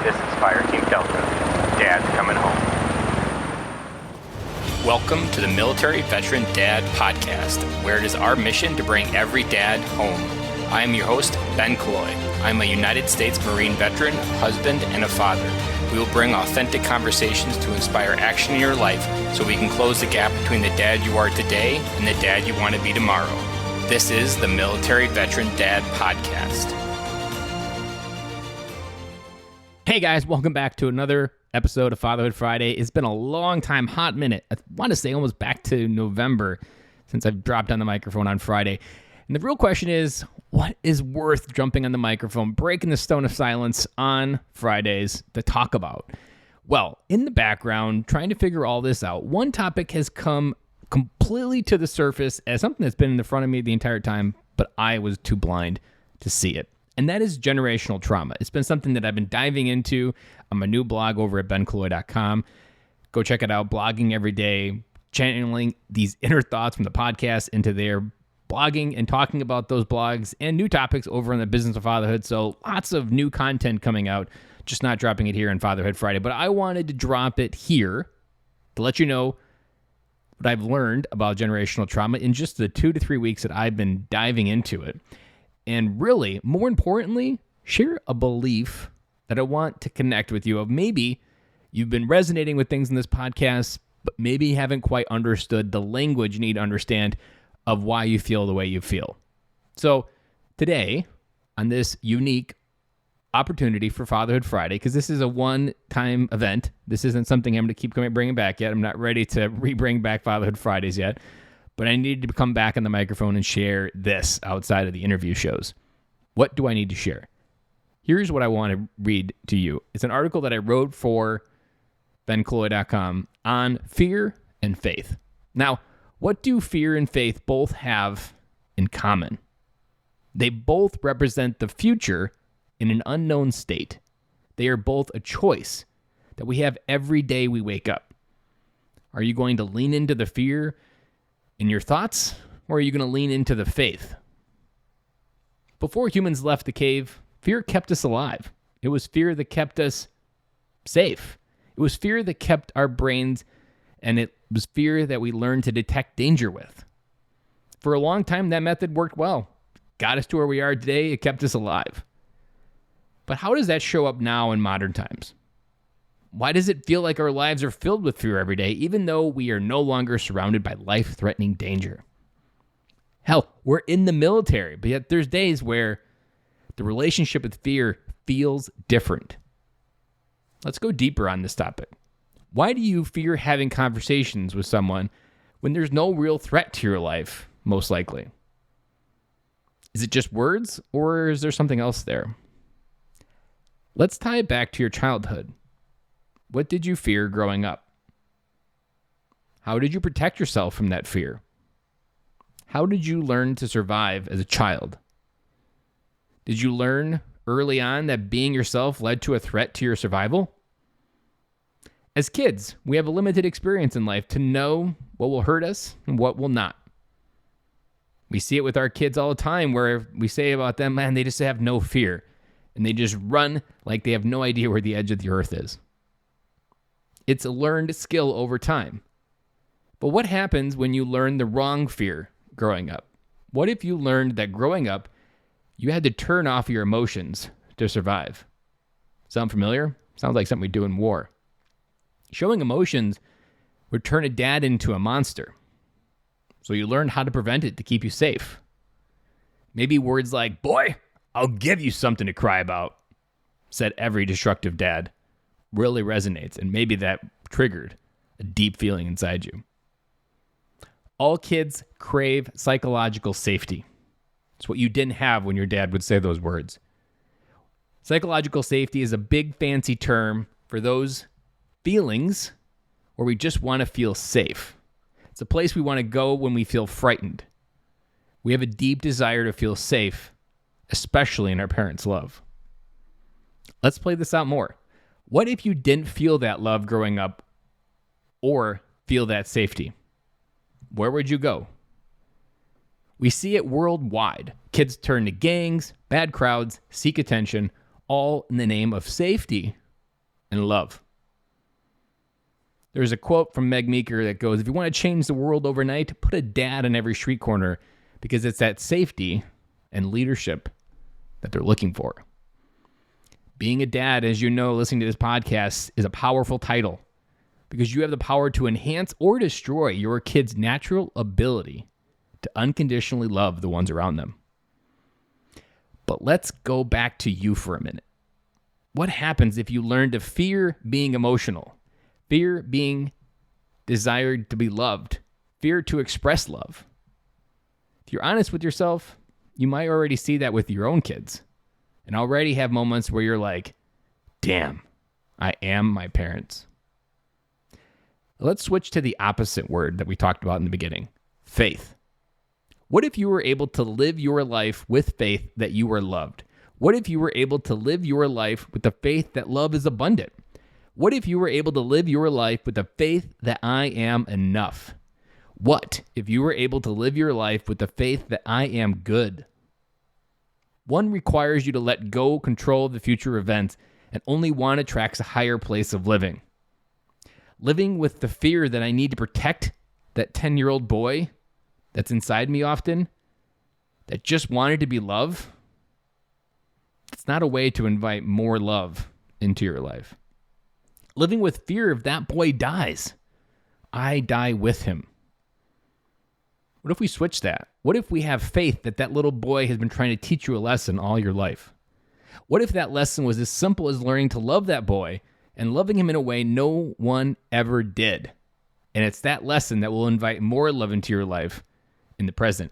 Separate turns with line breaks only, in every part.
This is Fireteam Delta. Dad's coming home.
Welcome to the Military Veteran Dad Podcast, where it is our mission to bring every dad home. I am your host, Ben Killoy. I'm a United States Marine veteran, husband, and a father. We will bring authentic conversations to inspire action in your life so we can close the gap between the dad you are today and the dad you want to be tomorrow. This is the Military Veteran Dad Podcast.
Hey guys, welcome back to another episode of Fatherhood Friday. It's been a long time, hot minute. I want to say almost back to November since I've dropped on the microphone on Friday. And the real question is, what is worth jumping on the microphone, breaking the stone of silence on Fridays to talk about? Well, in the background, trying to figure all this out, one topic has come completely to the surface as something that's been in the front of me the entire time, but I was too blind to see it. And that is generational trauma. It's been something that I've been diving into on my new blog over at benkilloy.com. Go check it out, blogging every day, channeling these inner thoughts from the podcast into there, blogging and talking about those blogs and new topics over on the Business of Fatherhood. So lots of new content coming out, just not dropping it here on Fatherhood Friday. But I wanted to drop it here to let you know what I've learned about generational trauma in just the 2 to 3 weeks that I've been diving into it. And really, more importantly, share a belief that I want to connect with you of. Maybe you've been resonating with things in this podcast, but maybe you haven't quite understood the language you need to understand of why you feel the way you feel. So today, on this unique opportunity for Fatherhood Friday, because this is a one-time event. This isn't something I'm going to keep bringing back yet. I'm not ready to bring back Fatherhood Fridays yet. But I needed to come back on the microphone and share this outside of the interview shows. What do I need to share? Here's what I want to read to you. It's an article that I wrote for benkilloy.com on fear and faith. Now, what do fear and faith both have in common? They both represent the future in an unknown state. They are both a choice that we have every day we wake up. Are you going to lean into the fear in your thoughts, or are you going to lean into the faith? Before humans left the cave, fear kept us alive. It was fear that kept us safe. It was fear that kept our brains, and it was fear that we learned to detect danger with. For a long time, that method worked well. Got us to where we are today. It kept us alive. But how does that show up now in modern times? Why does it feel like our lives are filled with fear every day, even though we are no longer surrounded by life-threatening danger? Hell, we're in the military, but yet there's days where the relationship with fear feels different. Let's go deeper on this topic. Why do you fear having conversations with someone when there's no real threat to your life, most likely? Is it just words, or is there something else there? Let's tie it back to your childhood. What did you fear growing up? How did you protect yourself from that fear? How did you learn to survive as a child? Did you learn early on that being yourself led to a threat to your survival? As kids, we have a limited experience in life to know what will hurt us and what will not. We see it with our kids all the time where we say about them, man, they just have no fear. And they just run like they have no idea where the edge of the earth is. It's a learned skill over time. But what happens when you learn the wrong fear growing up? What if you learned that growing up, you had to turn off your emotions to survive? Sound familiar? Sounds like something we do in war. Showing emotions would turn a dad into a monster. So you learn how to prevent it to keep you safe. Maybe words like, "Boy, I'll give you something to cry about," said every destructive dad. Really resonates, and maybe that triggered a deep feeling inside you. All kids crave psychological safety. It's what you didn't have when your dad would say those words. Psychological safety is a big fancy term for those feelings where we just want to feel safe. It's a place we want to go when we feel frightened. We have a deep desire to feel safe, especially in our parents' love. Let's play this out more. What if you didn't feel that love growing up or feel that safety? Where would you go? We see it worldwide. Kids turn to gangs, bad crowds, seek attention, all in the name of safety and love. There's a quote from Meg Meeker that goes, if you want to change the world overnight, put a dad on every street corner, because it's that safety and leadership that they're looking for. Being a dad, as you know, listening to this podcast, is a powerful title because you have the power to enhance or destroy your kid's natural ability to unconditionally love the ones around them. But let's go back to you for a minute. What happens if you learn to fear being emotional, fear being desired to be loved, fear to express love? If you're honest with yourself, you might already see that with your own kids and already have moments where you're like, damn, I am my parents. Let's switch to the opposite word that we talked about in the beginning, faith. What if you were able to live your life with faith that you were loved? What if you were able to live your life with the faith that love is abundant? What if you were able to live your life with the faith that I am enough? What if you were able to live your life with the faith that I am good? One requires you to let go control of the future events, and only one attracts a higher place of living. Living with the fear that I need to protect that 10-year-old boy that's inside me often, that just wanted to be loved, it's not a way to invite more love into your life. Living with fear if that boy dies, I die with him. What if we switch that? What if we have faith that that little boy has been trying to teach you a lesson all your life? What if that lesson was as simple as learning to love that boy and loving him in a way no one ever did? And it's that lesson that will invite more love into your life in the present.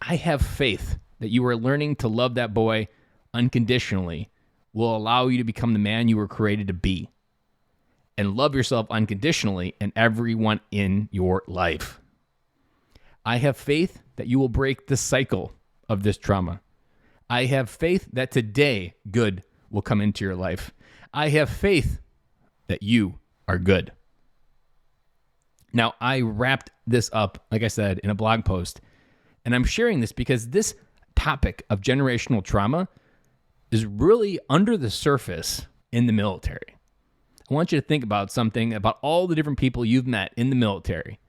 I have faith that you are learning to love that boy unconditionally will allow you to become the man you were created to be and love yourself unconditionally and everyone in your life. I have faith that you will break the cycle of this trauma. I have faith that today good will come into your life. I have faith that you are good. Now, I wrapped this up, like I said, in a blog post, and I'm sharing this because this topic of generational trauma is really under the surface in the military. I want you to think about something about all the different people you've met in the military.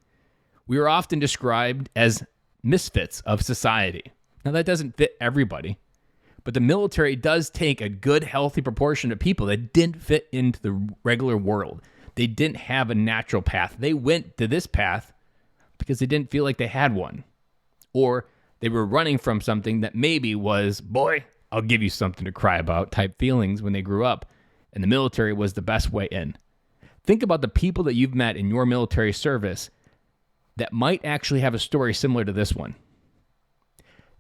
We are often described as misfits of society. Now, that doesn't fit everybody, but the military does take a good, healthy proportion of people that didn't fit into the regular world. They didn't have a natural path. They went to this path because they didn't feel like they had one, or they were running from something that maybe was, boy, I'll give you something to cry about type feelings when they grew up, and the military was the best way in. Think about the people that you've met in your military service that might actually have a story similar to this one.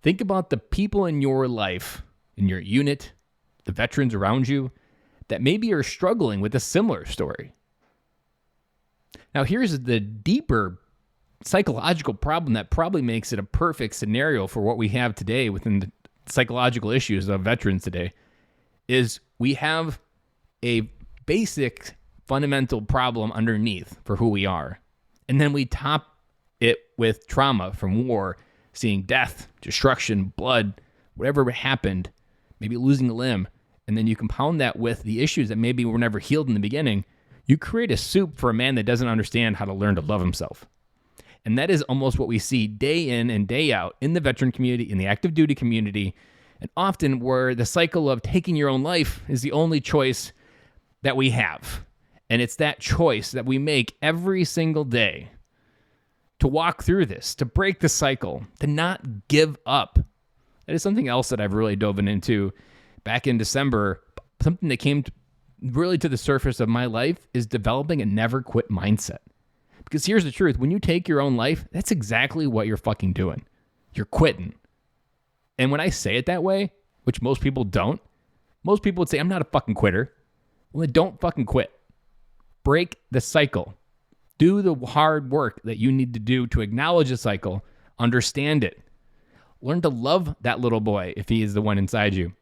Think about the people in your life, in your unit, the veterans around you, that maybe are struggling with a similar story. Now, here's the deeper psychological problem that probably makes it a perfect scenario for what we have today within the psychological issues of veterans today, is we have a basic fundamental problem underneath for who we are. And then we top it with trauma from war, seeing death, destruction, blood, whatever happened, maybe losing a limb. And then you compound that with the issues that maybe were never healed in the beginning. You create a soup for a man that doesn't understand how to learn to love himself. And that is almost what we see day in and day out in the veteran community, in the active duty community, and often where the cycle of taking your own life is the only choice that we have. And it's that choice that we make every single day to walk through this, to break the cycle, to not give up. That is something else that I've really dove into back in December. Something that came really to the surface of my life is developing a never quit mindset. Because here's the truth. When you take your own life, that's exactly what you're fucking doing. You're quitting. And when I say it that way, which most people don't, most people would say, I'm not a fucking quitter. Well, then don't fucking quit. Break the cycle. Do the hard work that you need to do to acknowledge the cycle, understand it. Learn to love that little boy if he is the one inside you.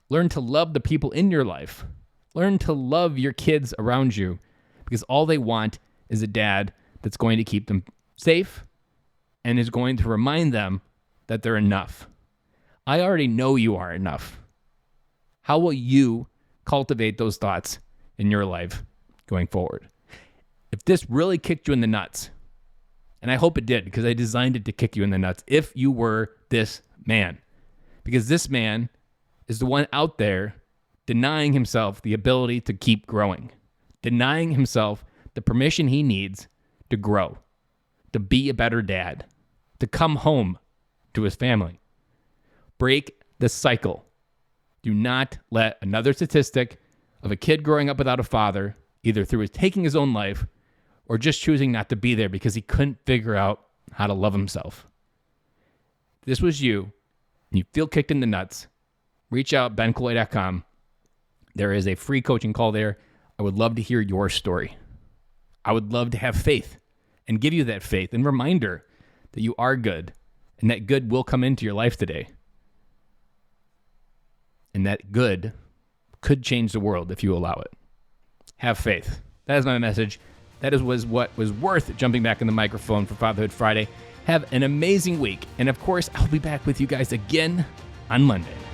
Learn to love the people in your life. Learn to love your kids around you, because all they want is a dad that's going to keep them safe and is going to remind them that they're enough. I already know you are enough. How will you cultivate those thoughts in your life going forward. If this really kicked you in the nuts, and I hope it did because I designed it to kick you in the nuts, if you were this man, because this man is the one out there denying himself the ability to keep growing, denying himself the permission he needs to grow, to be a better dad, to come home to his family. Break the cycle. Do not let another statistic of a kid growing up without a father, either through his taking his own life or just choosing not to be there because he couldn't figure out how to love himself. If this was you, and you feel kicked in the nuts, reach out, bencloy.com. There is a free coaching call there. I would love to hear your story. I would love to have faith and give you that faith and reminder that you are good and that good will come into your life today. And that good could change the world if you allow it. Have faith. That is my message. That was what was worth jumping back in the microphone for Fatherhood Friday. Have an amazing week. And of course, I'll be back with you guys again on Monday.